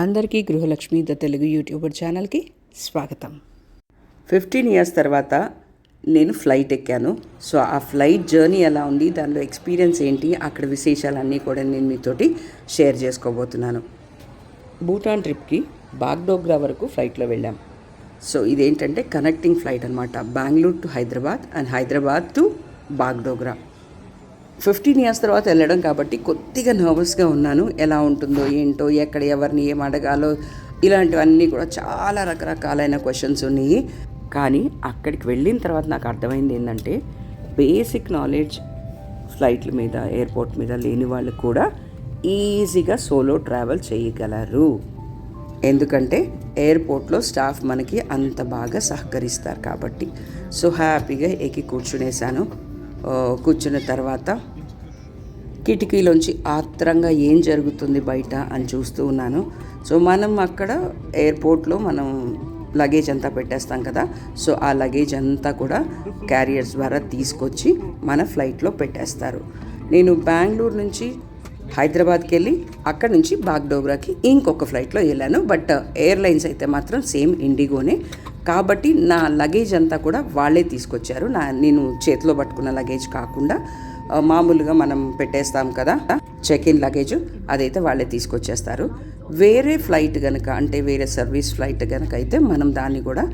అందరికీ గృహలక్ష్మి the Telugu YouTuber ఛానల్కి స్వాగతం. 15 ఇయర్స్ తర్వాత నేను ఫ్లైట్ ఎక్కాను. సో ఆ ఫ్లైట్ జర్నీ ఎలా ఉంది, దానిలో ఎక్స్పీరియన్స్ ఏంటి, అక్కడ విశేషాలన్నీ కూడా నేను మీతోటి షేర్ చేసుకోబోతున్నాను. భూటాన్ ట్రిప్కి బాగ్డోగ్రా వరకు ఫ్లైట్లో వెళ్ళాం. సో ఇదేంటంటే కనెక్టింగ్ ఫ్లైట్ అనమాట. Bengaluru to Hyderabad and Hyderabad to Bagdogra. 15 years తర్వాత వెళ్ళడం కాబట్టి కొద్దిగా నర్వస్గా ఉన్నాను. ఎలా ఉంటుందో ఏంటో, ఎక్కడ ఎవరిని ఏం అడగాలో, ఇలాంటివన్నీ కూడా చాలా రకరకాలైన క్వశ్చన్స్ ఉన్నాయి. కానీ అక్కడికి వెళ్ళిన తర్వాత నాకు అర్థమైంది ఏంటంటే, బేసిక్ నాలెడ్జ్ ఫ్లైట్ల మీద, ఎయిర్పోర్ట్ మీద లేని వాళ్ళు కూడా ఈజీగా సోలో ట్రావెల్ చేయగలరు. ఎందుకంటే ఎయిర్పోర్ట్లో స్టాఫ్ మనకి అంత బాగా సహకరిస్తారు కాబట్టి. సో హ్యాపీగా ఎక్కి కూర్చునేసాను. కూర్చున్న తర్వాత కిటికీలోంచి ఆత్రంగా ఏం జరుగుతుంది బయట అని చూస్తూ ఉన్నాను. సో మనం అక్కడ ఎయిర్పోర్ట్లో మనం లగేజ్ అంతా పెట్టేస్తాం కదా. సో ఆ లగేజ్ అంతా కూడా క్యారియర్స్ ద్వారా తీసుకొచ్చి మన ఫ్లైట్లో పెట్టేస్తారు. నేను బెంగళూరు నుంచి హైదరాబాద్కి వెళ్ళి అక్కడ నుంచి బాగ్డోగ్రాకి ఇంకొక ఫ్లైట్లో వెళ్ళాను. బట్ ఎయిర్లైన్స్ అయితే మాత్రం సేమ్ ఇండిగోనే కాబట్టి నా లగేజ్ అంతా కూడా వాళ్ళే తీసుకొచ్చారు. నేను చేతిలో పట్టుకున్న లగేజ్ కాకుండా మామూలుగా మనం పెట్టేస్తాం కదా చెక్ ఇన్ లగేజ్, అదైతే వాళ్ళే తీసుకొచ్చేస్తారు. వేరే ఫ్లైట్ కనుక, అంటే వేరే సర్వీస్ ఫ్లైట్ కనుక అయితే మనం దాన్ని కూడా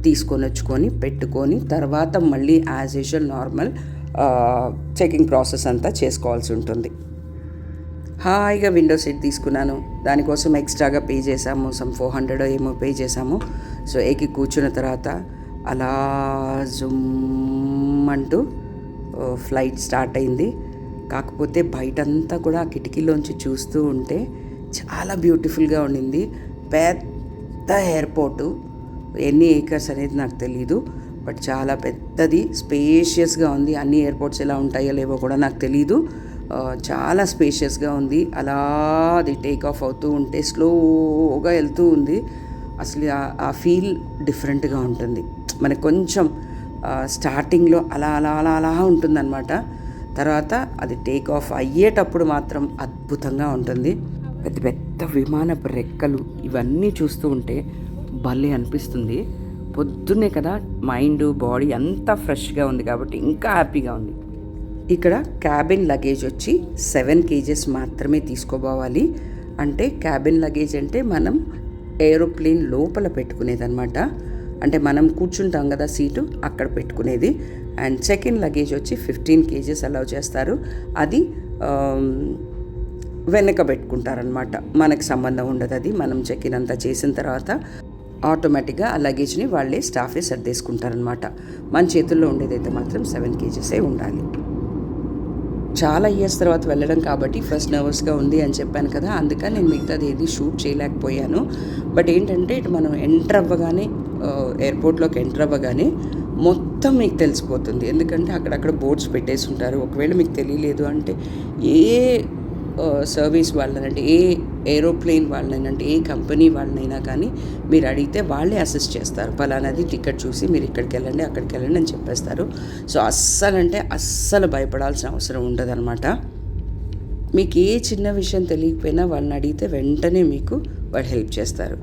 తీసుకొని వచ్చుకొని పెట్టుకొని తర్వాత మళ్ళీ as usual normal checking process అంతా చేసుకోవాల్సి ఉంటుంది. హాయిగా విండో సీట్ తీసుకున్నాను. దానికోసం ఎక్స్ట్రాగా పే చేసాము, సమ్ 400 ఏమో పే చేసాము. సో ఎక్కి కూర్చున్న తర్వాత అలా జుమ్ అంటూ ఫ్లైట్ స్టార్ట్ అయింది. కాకపోతే బయటంతా కూడా ఆ కిటికీలోంచి చూస్తూ ఉంటే చాలా బ్యూటిఫుల్గా ఉండింది. పెద్ద ఎయిర్పోర్టు, ఎన్ని ఏకర్స్ అనేది నాకు తెలీదు, బట్ చాలా పెద్దది, స్పేషియస్గా ఉంది. అన్ని ఎయిర్పోర్ట్స్ ఎలా ఉంటాయో లేవో కూడా నాకు తెలీదు. చాలా స్పేషియస్గా ఉంది. అలా అది టేక్ ఆఫ్ అవుతూ ఉంటే స్లోగా వెళ్తూ ఉంది. అసలు ఆ ఫీల్ డిఫరెంట్గా ఉంటుంది. మనకు కొంచెం స్టార్టింగ్లో అలా అలా అలా అలా ఉంటుందన్నమాట. తర్వాత అది టేక్ ఆఫ్ అయ్యేటప్పుడు మాత్రం అద్భుతంగా ఉంటుంది. పెద్ద పెద్ద విమానపు రెక్కలు ఇవన్నీ చూస్తూ ఉంటే భలే అనిపిస్తుంది. పొద్దున్నే కదా, మైండ్ బాడీ అంతా ఫ్రెష్గా ఉంది కాబట్టి ఇంకా హ్యాపీగా ఉంది. ఇక్కడ క్యాబిన్ లగేజ్ వచ్చి 7 kgs మాత్రమే తీసుకోపోవాలి. అంటే క్యాబిన్ లగేజ్ అంటే మనం ఏరోప్లేన్ లోపల పెట్టుకునేది అనమాట. అంటే మనం కూర్చుంటాం కదా సీటు, అక్కడ పెట్టుకునేది. అండ్ చెక్ ఇన్ లగేజ్ వచ్చి 15 kgs అలౌ చేస్తారు. అది వెనక పెట్టుకుంటారనమాట. మనకు సంబంధం ఉండదు. అది మనం చెక్ ఇన్ అంతా చేసిన తర్వాత ఆటోమేటిక్గా ఆ లగేజ్ని వాళ్ళే స్టాఫే సర్దేసుకుంటారనమాట. మన చేతుల్లో ఉండేదైతే మాత్రం 7 kgs ఉండాలి. చాలా ఇయర్స్ తర్వాత వెళ్ళడం కాబట్టి ఫస్ట్ నర్వస్గా ఉంది అని చెప్పాను కదా, అందుకని నేను మిగతాది ఏది షూట్ చేయలేకపోయాను. బట్ ఏంటంటే ఇటు మనం ఎంటర్ అవ్వగానే, ఎయిర్పోర్ట్లోకి ఎంటర్ అవ్వగానే మొత్తం మీకు తెలిసిపోతుంది. ఎందుకంటే అక్కడక్కడ బోర్డ్స్ పెట్టేసి ఉంటారు. ఒకవేళ మీకు తెలియలేదు అంటే ఏ సర్వీస్ వాళ్ళనంటే, ఏ ఏరోప్లేన్ వాళ్ళనంటే, ఏ కంపెనీ వాళ్ళనైనా కానీ మీరు అడిగితే వాళ్ళే అసిస్ట్ చేస్తారు. పలానాది టికెట్ చూసి మీరు ఇక్కడికి వెళ్ళండి, అక్కడికి వెళ్ళండి అని చెప్పేస్తారు. సో అస్సలు భయపడాల్సిన అవసరం ఉండదన్నమాట. మీకు ఏ చిన్న విషయం తెలియకపోయినా వాళ్ళని అడిగితే వెంటనే మీకు వాళ్ళు హెల్ప్ చేస్తారు.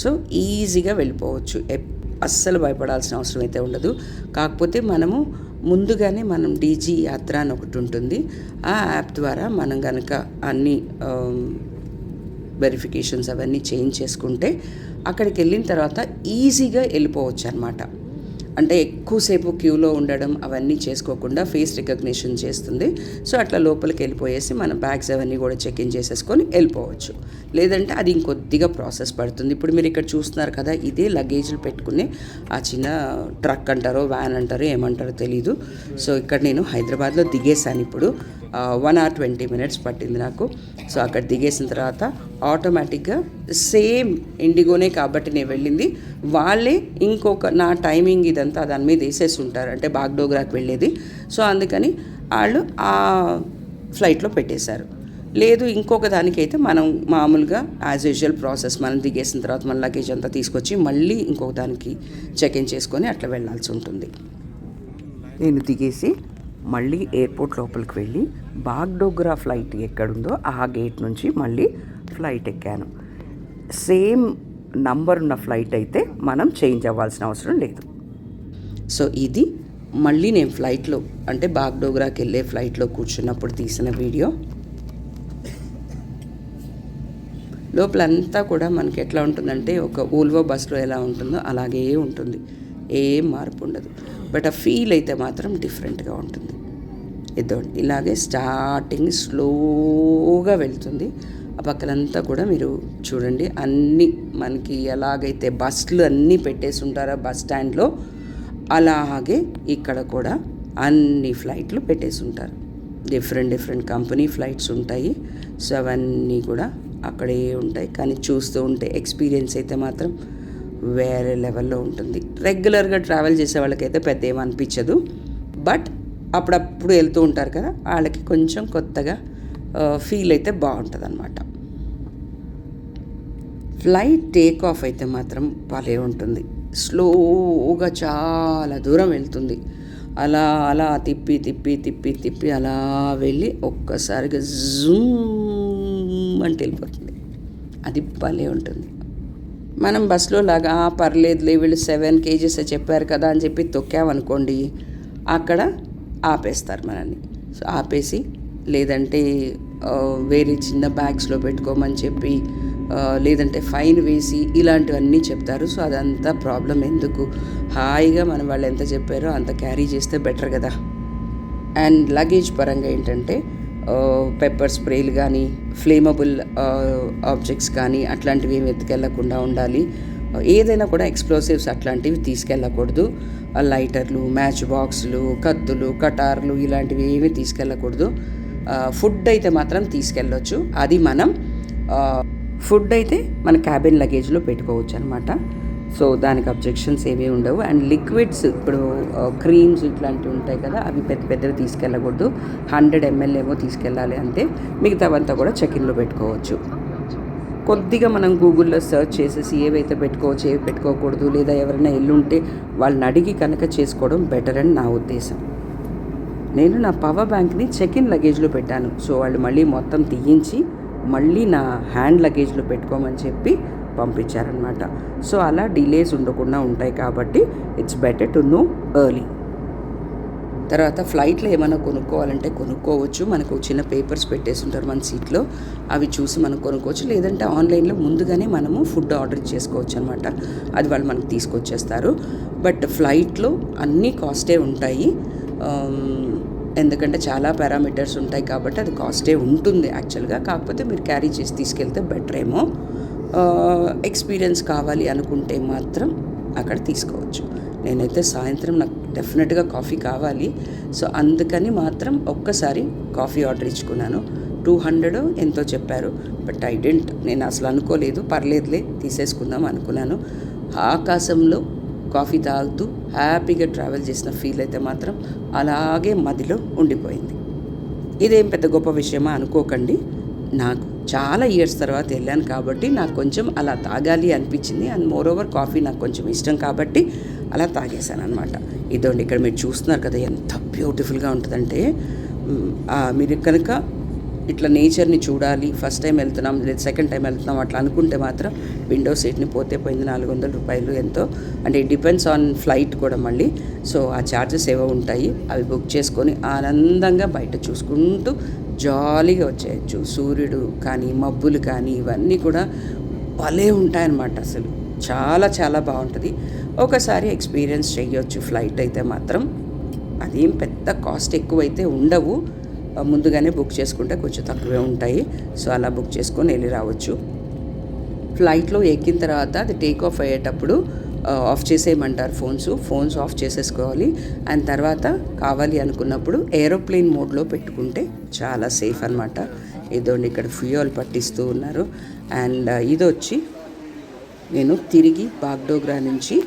సో ఈజీగా వెళ్ళిపోవచ్చు. అస్సలు భయపడాల్సిన అవసరం అయితే ఉండదు. కాకపోతే మనము ముందుగానే మనం డీజీ యాత్ర అని ఒకటి ఉంటుంది. ఆ యాప్ ద్వారా మనం కనుక అన్ని వెరిఫికేషన్స్ అవన్నీ చేంజ్ చేసుకుంటే అక్కడికి వెళ్ళిన తర్వాత ఈజీగా వెళ్ళిపోవచ్చు అనమాట. అంటే ఎక్కువసేపు క్యూలో ఉండడం అవన్నీ చేసుకోకుండా ఫేస్ రికగ్నిషన్ చేస్తుంది. సో అట్లా లోపలికి వెళ్ళిపోయేసి మన బ్యాగ్స్ అవన్నీ కూడా చెక్ ఇన్ చేసేసుకొని వెళ్ళిపోవచ్చు. లేదంటే అది ఇంకొద్దిగా ప్రాసెస్ పడుతుంది. ఇప్పుడు మీరు ఇక్కడ చూస్తున్నారు కదా, ఇదే లగేజ్లు పెట్టుకునే ఆ చిన్న ట్రక్ అంటారో, వ్యాన్ అంటారో, ఏమంటారో తెలీదు. సో ఇక్కడ నేను హైదరాబాద్లో దిగేశాను. ఇప్పుడు 1 hour 20 minutes పట్టింది నాకు. సో అక్కడ దిగేసిన తర్వాత ఆటోమేటిక్గా సేమ్ ఇండిగోనే కాబట్టి నేను వెళ్ళింది. వాళ్ళే ఇంకొక నా టైమింగ్ ఇదంతా దాని మీద వేసేసి ఉంటారు, అంటే బాగ్డోగ్రాకి వెళ్ళేది. సో అందుకని వాళ్ళు ఆ ఫ్లైట్లో పెట్టేశారు. లేదు ఇంకొక దానికైతే మనం మామూలుగా యాజ్ యూజువల్ ప్రాసెస్, మనం దిగేసిన తర్వాత మన లగేజ్ అంతా తీసుకొచ్చి మళ్ళీ ఇంకొక దానికి చెక్ ఇన్ చేసుకొని అట్లా వెళ్ళాల్సి ఉంటుంది. నేను దిగేసి మళ్ళీ ఎయిర్పోర్ట్ లోపలికి వెళ్ళి బాగ్డోగ్రా ఫ్లైట్ ఎక్కడుందో ఆ గేట్ నుంచి మళ్ళీ ఫ్లైట్ ఎక్కాను. సేమ్ నంబర్ ఉన్న ఫ్లైట్ అయితే మనం చేంజ్ అవ్వాల్సిన అవసరం లేదు. సో ఇది మళ్ళీ నేను ఫ్లైట్లో అంటే బాగ్డోగ్రాకి వెళ్ళే ఫ్లైట్లో కూర్చున్నప్పుడు తీసిన వీడియో. లోపలంతా కూడా మనకి ఎట్లా ఉంటుందంటే ఒక ఓల్వో బస్లో ఎలా ఉంటుందో అలాగే ఉంటుంది, ఏం మార్పు ఉండదు. బట్ ఆ ఫీల్ అయితే మాత్రం డిఫరెంట్గా ఉంటుంది. ఇదండి ఇలాగే స్టార్టింగ్ స్లోగా వెళ్తుంది. ఆ పక్కనంతా కూడా మీరు చూడండి, అన్నీ మనకి ఎలాగైతే బస్సులు అన్నీ పెట్టేసి ఉంటారో బస్ స్టాండ్లో, అలాగే ఇక్కడ కూడా అన్ని ఫ్లైట్లు పెట్టేసి ఉంటారు. డిఫరెంట్ కంపెనీ ఫ్లైట్స్ ఉంటాయి. సో అవన్నీ కూడా అక్కడే ఉంటాయి. కానీ చూస్తూ ఉంటే ఎక్స్పీరియన్స్ అయితే మాత్రం వేరే లెవెల్లో ఉంటుంది. రెగ్యులర్గా ట్రావెల్ చేసే వాళ్ళకైతే పెద్ద ఏమనిపించదు. బట్ అప్పుడప్పుడు వెళ్తూ ఉంటారు కదా, వాళ్ళకి కొంచెం కొత్తగా ఫీల్ అయితే బాగుంటుంది అన్నమాట. ఫ్లైట్ టేక్ ఆఫ్ అయితే మాత్రం భలే ఉంటుంది. స్లోగా చాలా దూరం వెళ్తుంది. అలా అలా తిప్పి తిప్పి తిప్పి తిప్పి అలా వెళ్ళి ఒక్కసారిగా జూమ్ అంటే వెళ్ళిపోతుంది. అది భలే ఉంటుంది. మనం బస్సులో లాగా పర్లేదులే వీళ్ళు 7 kgs చెప్పారు కదా అని చెప్పి తొక్కామనుకోండి, అక్కడ ఆపేస్తారు మనల్ని. సో ఆపేసి లేదంటే వేరే చిన్న బ్యాగ్స్లో పెట్టుకోమని చెప్పి లేదంటే ఫైన్ వేసి ఇలాంటివన్నీ చెప్తారు. సో అదంతా ప్రాబ్లం ఎందుకు, హాయిగా మనం వాళ్ళు ఎంత చెప్పారో అంత క్యారీ చేస్తే బెటర్ కదా. అండ్ లగేజ్ పరంగా ఏంటంటే పెప్పర్ స్ప్రేలు కానీ ఫ్లేమబుల్ ఆబ్జెక్ట్స్ కానీ అట్లాంటివి ఏమి ఎత్తుకెళ్ళకుండా ఉండాలి. ఏదైనా కూడా ఎక్స్ప్లోసివ్స్ అట్లాంటివి తీసుకెళ్ళకూడదు. లైటర్లు, మ్యాచ్ బాక్సులు, కత్తులు, కటార్లు ఇలాంటివి ఏమీ తీసుకెళ్ళకూడదు. ఫుడ్ అయితే మాత్రం తీసుకెళ్ళొచ్చు. అది మనం ఫుడ్ అయితే మన క్యాబిన్ లగేజ్లో పెట్టుకోవచ్చు అనమాట. సో దానికి అబ్జెక్షన్స్ ఏమీ ఉండవు. అండ్ లిక్విడ్స్ ఇప్పుడు క్రీమ్స్ ఇట్లాంటివి ఉంటాయి కదా, అవి పెద్దవి తీసుకెళ్ళకూడదు. 100 ml ఏమో తీసుకెళ్ళాలి అంతే. మిగతావంతా కూడా చెకిన్లో పెట్టుకోవచ్చు. కొద్దిగా మనం గూగుల్లో సెర్చ్ చేసేసి ఏవైతే పెట్టుకోవచ్చు ఏవి పెట్టుకోకూడదు, లేదా ఎవరైనా ఎల్లుంటే వాళ్ళని అడిగి కనుక చేసుకోవడం బెటర్ అని నా ఉద్దేశం. నేను నా పవర్ బ్యాంక్ని చెకిన్ లగేజ్లో పెట్టాను. సో వాళ్ళు మళ్ళీ మొత్తం తీయించి మళ్ళీ నా హ్యాండ్ లగేజ్లో పెట్టుకోమని చెప్పి పంపించారనమాట. సో అలా డిలేస్ ఉండకుండా ఉంటాయి కాబట్టి it's better to know early. తర్వాత ఫ్లైట్లో ఏమైనా కొనుక్కోవాలంటే కొనుక్కోవచ్చు. మనకు చిన్న పేపర్స్ పెట్టేసి ఉంటారు మన సీట్లో, అవి చూసి మనం కొనుక్కోవచ్చు. లేదంటే ఆన్లైన్లో ముందుగానే మనము ఫుడ్ ఆర్డర్ చేసుకోవచ్చు అనమాట. అది వాళ్ళు మనకు తీసుకొచ్చేస్తారు. బట్ ఫ్లైట్లో అన్నీ కాస్టే ఉంటాయి. ఎందుకంటే చాలా పారామీటర్స్ ఉంటాయి కాబట్టి అది కాస్టే ఉంటుంది యాక్చువల్గా. కాకపోతే మీరు క్యారీ చేసి తీసుకెళ్తే బెటర్ ఏమో. ఎక్స్పీరియన్స్ కావాలి అనుకుంటే మాత్రం అక్కడ తీసుకోవచ్చు. నేనైతే సాయంత్రం నాకు డెఫినెట్గా కాఫీ కావాలి. సో అందుకని మాత్రం ఒక్కసారి కాఫీ ఆర్డర్ ఇచ్చుకున్నాను. 200 ఎంతో చెప్పారు. బట్ నేను అసలు అనుకోలేదు, పర్లేదులే తీసేసుకుందాం అనుకున్నాను. ఆకాశంలో కాఫీ తాగుతూ హ్యాపీగా ట్రావెల్ చేసిన ఫీల్ అయితే మాత్రం అలాగే మదిలో ఉండిపోయింది. ఇదేం పెద్ద గొప్ప విషయమా అనుకోకండి. నాకు చాలా ఇయర్స్ తర్వాత వెళ్ళాను కాబట్టి నాకు కొంచెం అలా తాగాలి అనిపించింది. అండ్ మోరోవర్ కాఫీ నాకు కొంచెం ఇష్టం కాబట్టి అలా తాగేశాను అనమాట. ఇదండి ఇక్కడ మీరు చూస్తున్నారు కదా ఎంత బ్యూటిఫుల్గా ఉంటుందంటే, మీరు కనుక ఇట్లా నేచర్ని చూడాలి, ఫస్ట్ టైం వెళ్తున్నాం లేదా సెకండ్ టైం వెళ్తున్నాం అట్లా అనుకుంటే మాత్రం విండో సీట్ని పోతే పోయింది 400 రూపాయలు ఎంతో. అంటే ఇట్ డిపెండ్స్ ఆన్ ఫ్లైట్ కూడా మళ్ళీ. సో ఆ ఛార్జెస్ ఏవో ఉంటాయి, అవి బుక్ చేసుకొని ఆనందంగా బయట చూసుకుంటూ జాలీగా వచ్చేయచ్చు. సూర్యుడు కానీ మబ్బులు కానీ ఇవన్నీ కూడా భలే ఉంటాయన్నమాట. అసలు చాలా చాలా బాగుంటుంది. ఒకసారి ఎక్స్పీరియన్స్ చేయొచ్చు ఫ్లైట్ అయితే మాత్రం. అదేం పెద్ద కాస్ట్ ఎక్కువైతే ఉండవు. ముందుగానే బుక్ చేసుకుంటే కొంచెం తక్కువే ఉంటాయి. సో అలా బుక్ చేసుకొని వెళ్ళి రావచ్చు. ఫ్లైట్లో ఎక్కిన తర్వాత అది టేక్ ఆఫ్ అయ్యేటప్పుడు ఆఫ్ చేసేయమంటారు ఫోన్స్ ఆఫ్ చేసేసుకోవాలి. అండ్ తర్వాత కావాలి అనుకున్నప్పుడు ఏరోప్లేన్ మోడ్లో పెట్టుకుంటే చాలా సేఫ్ అనమాట. ఇదోండి ఇక్కడ ఫ్యూయల్ పట్టిస్తూ ఉన్నారు. అండ్ ఇది వచ్చి నేను తిరిగి బాగ్డోగ్రా నుంచి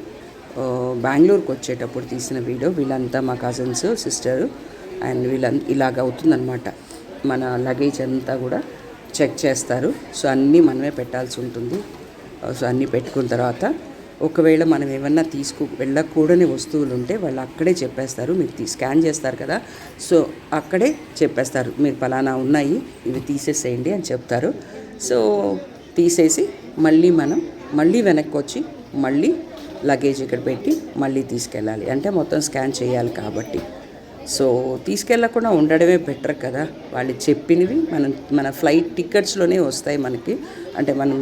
బెంగళూరుకి వచ్చేటప్పుడు తీసిన వీడియో. వీళ్ళంతా మా కజిన్స్, సిస్టరు. అండ్ ఇలాగ అవుతుందన్నమాట. మన లగేజ్ అంతా కూడా చెక్ చేస్తారు. సో అన్నీ మనమే పెట్టాల్సి ఉంటుంది. సో అన్నీ పెట్టుకున్న తర్వాత ఒకవేళ మనం ఏమన్నా వెళ్ళకూడని వస్తువులు ఉంటే వాళ్ళు అక్కడే చెప్పేస్తారు. మీరు స్కాన్ చేస్తారు కదా, సో అక్కడే చెప్పేస్తారు మీరు పలానా ఉన్నాయి ఇవి తీసేసేయండి అని చెప్తారు. సో తీసేసి మళ్ళీ వెనక్కి వచ్చి మళ్ళీ లగేజ్ ఇక్కడ పెట్టి మళ్ళీ తీసుకెళ్ళాలి. అంటే మొత్తం స్కాన్ చేయాలి కాబట్టి. సో తీసుకెళ్ళకుండా ఉండడమే బెటర్ కదా. వాళ్ళు చెప్పినవి మన ఫ్లైట్ టికెట్స్లోనే వస్తాయి మనకి. అంటే మనం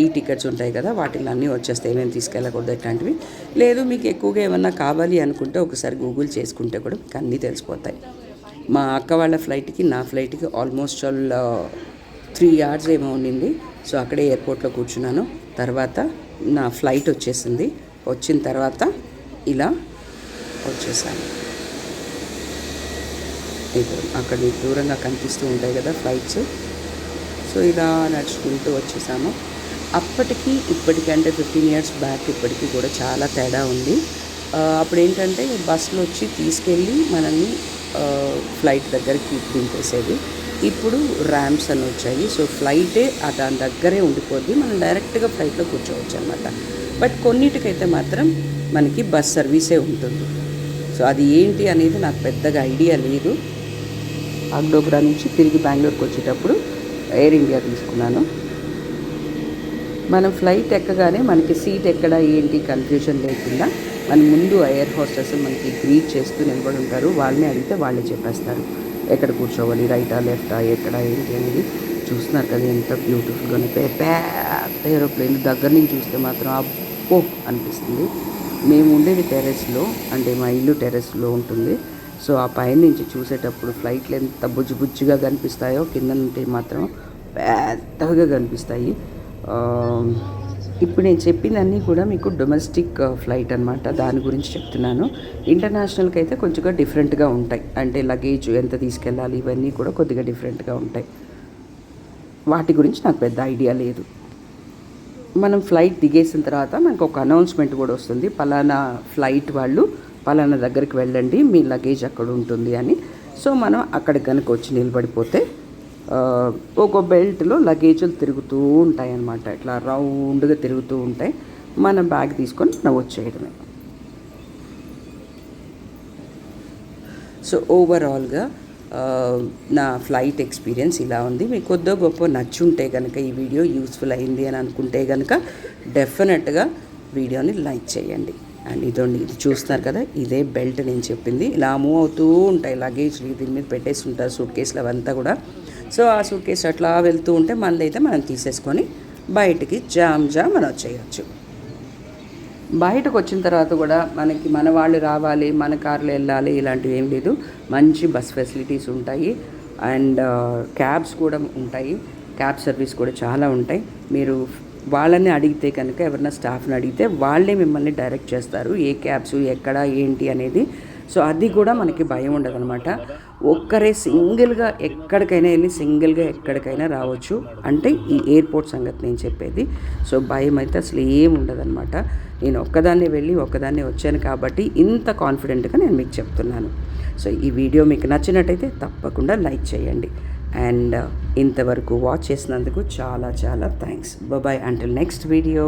ఈ టికెట్స్ ఉంటాయి కదా, వాటిలో అన్నీ వచ్చేస్తాయి, ఏమేమి తీసుకెళ్ళకూడదు ఇట్లాంటివి. లేదు మీకు ఎక్కువగా ఏమన్నా కావాలి అనుకుంటే ఒకసారి గూగుల్ చేసుకుంటే కూడా మీకు అన్నీ తెలిసిపోతాయి. మా అక్క వాళ్ళ ఫ్లైట్కి నా ఫ్లైట్కి ఆల్మోస్ట్ 3 hours ఏమో ఉండింది. సో అక్కడే ఎయిర్పోర్ట్లో కూర్చున్నాను. తర్వాత నా ఫ్లైట్ వచ్చేసింది. వచ్చిన తర్వాత ఇలా వచ్చేసాను. ఇది అక్కడ దూరంగా కనిపిస్తూ ఉంటాయి కదా ఫ్లైట్స్. సో ఇలా నడుచుకుంటూ వచ్చేసాము. అప్పటికి ఇప్పటికి అంటే 15 years బ్యాక్ ఇప్పటికీ కూడా చాలా తేడా ఉంది. అప్పుడు ఏంటంటే బస్సులో వచ్చి తీసుకెళ్ళి మనల్ని ఫ్లైట్ దగ్గరికి దింపేసేది. ఇప్పుడు ర్యాంప్స్ అని వచ్చాయి. సో ఫ్లైటే దాని దగ్గరే ఉండిపోద్ది, మనం డైరెక్ట్గా ఫ్లైట్లో కూర్చోవచ్చు అనమాట. బట్ కొన్నిటికైతే మాత్రం మనకి బస్ సర్వీసే ఉంటుంది. సో అది ఏంటి అనేది నాకు పెద్దగా ఐడియా లేదు. అగ్డోగ్రా నుంచి తిరిగి బెంగళూరుకి వచ్చేటప్పుడు ఎయిర్ ఇండియా తీసుకున్నాను. మనం ఫ్లైట్ ఎక్కగానే మనకి సీట్ ఎక్కడ ఏంటి కన్ఫ్యూజన్ లేకుండా మన ముందు ఎయిర్ హోస్టెస్ మనకి గ్రీట్ చేస్తూ నిలబడి ఉంటారు. వాళ్ళని అడిగితే వాళ్ళే చెప్పేస్తారు ఎక్కడ కూర్చోవాలి, రైటా లెఫ్టా, ఎక్కడ ఏంటి అనేది. చూస్తున్నారు కదా ఎంత బ్యూటిఫుల్గా ఉంది. పెద్ద ఏరోప్లేన్ దగ్గర నుంచి చూస్తే మాత్రం అబ్బో అనిపిస్తుంది. మేము ఉండేది టెర్రస్లో, అంటే మా ఇల్లు టెర్రస్లో ఉంటుంది. సో ఆ పైన నుంచి చూసేటప్పుడు ఫ్లైట్లు ఎంత బుజ్జిగా కనిపిస్తాయో, కింద నుండి మాత్రం పెద్దగా కనిపిస్తాయి. ఇప్పుడు నేను చెప్పినన్నీ కూడా మీకు డొమెస్టిక్ ఫ్లైట్ అనమాట, దాని గురించి చెప్తున్నాను. ఇంటర్నేషనల్కి అయితే కొంచెంగా డిఫరెంట్గా ఉంటాయి. అంటే లగేజ్ ఎంత తీసుకెళ్ళాలి ఇవన్నీ కూడా కొద్దిగా డిఫరెంట్గా ఉంటాయి. వాటి గురించి నాకు పెద్ద ఐడియా లేదు. మనం ఫ్లైట్ దిగేసిన తర్వాత మనకు ఒక అనౌన్స్మెంట్ కూడా వస్తుంది, పలానా ఫ్లైట్ వాళ్ళు పలానా దగ్గరికి వెళ్ళండి, మీ లగేజ్ అక్కడ ఉంటుంది అని. సో మనం అక్కడ కనుక వచ్చి నిలబడిపోతే ఒక బెల్ట్లో లగేజీలు తిరుగుతూ ఉంటాయి అన్నమాట. ఇట్లా రౌండ్గా తిరుగుతూ ఉంటాయి. మన బ్యాగ్ తీసుకొని మనం వచ్చేయడమే. సో ఓవరాల్గా నా ఫ్లైట్ ఎక్స్పీరియన్స్ ఇలా ఉంది. మీకు కొద్దిగా గొప్ప నచ్చుంటే కనుక, ఈ వీడియో యూస్ఫుల్ అయింది అని అనుకుంటే కనుక డెఫినెట్గా వీడియోని లైక్ చేయండి. అండ్ ఇది చూస్తున్నారు కదా, ఇదే బెల్ట్ నేను చెప్పింది. ఇలా మూవ్ అవుతూ ఉంటాయి లగేజ్లు, దీని మీద పెట్టేసి ఉంటారు సూట్ కేసులు అవంతా కూడా. సో ఆ సూట్ కేసు అట్లా వెళ్తూ ఉంటే మనదైతే మనం తీసేసుకొని బయటికి జామ్ అని వచ్చేయచ్చు. బయటకు వచ్చిన తర్వాత కూడా మనకి మన వాళ్ళు రావాలి, మన కార్లో వెళ్ళాలి ఇలాంటివి ఏం లేదు. మంచి బస్ ఫెసిలిటీస్ ఉంటాయి అండ్ క్యాబ్స్ కూడా ఉంటాయి. క్యాబ్ సర్వీస్ కూడా చాలా ఉంటాయి. మీరు వాళ్ళని అడిగితే కనుక, ఎవరైనా స్టాఫ్ని అడిగితే వాళ్ళే మిమ్మల్ని డైరెక్ట్ చేస్తారు ఏ క్యాబ్స్ ఎక్కడ ఏంటి అనేది. సో అది కూడా మనకి భయం ఉండదు అనమాట. ఒక్కరే సింగిల్గా ఎక్కడికైనా వెళ్ళి సింగిల్గా ఎక్కడికైనా రావచ్చు. అంటే ఈ ఎయిర్పోర్ట్ సంగతి నేను చెప్పేది. సో భయం అయితే అసలు ఏం ఉండదన్నమాట. నేను ఒక్కదాన్నే వెళ్ళి ఒక్కదాన్నే వచ్చాను కాబట్టి ఇంత కాన్ఫిడెంట్గా నేను మీకు చెప్తున్నాను. సో ఈ వీడియో మీకు నచ్చినట్టయితే తప్పకుండా లైక్ చేయండి. అండ్ ఇంతవరకు వాచ్ చేసినందుకు చాలా thanks. Bye until next video.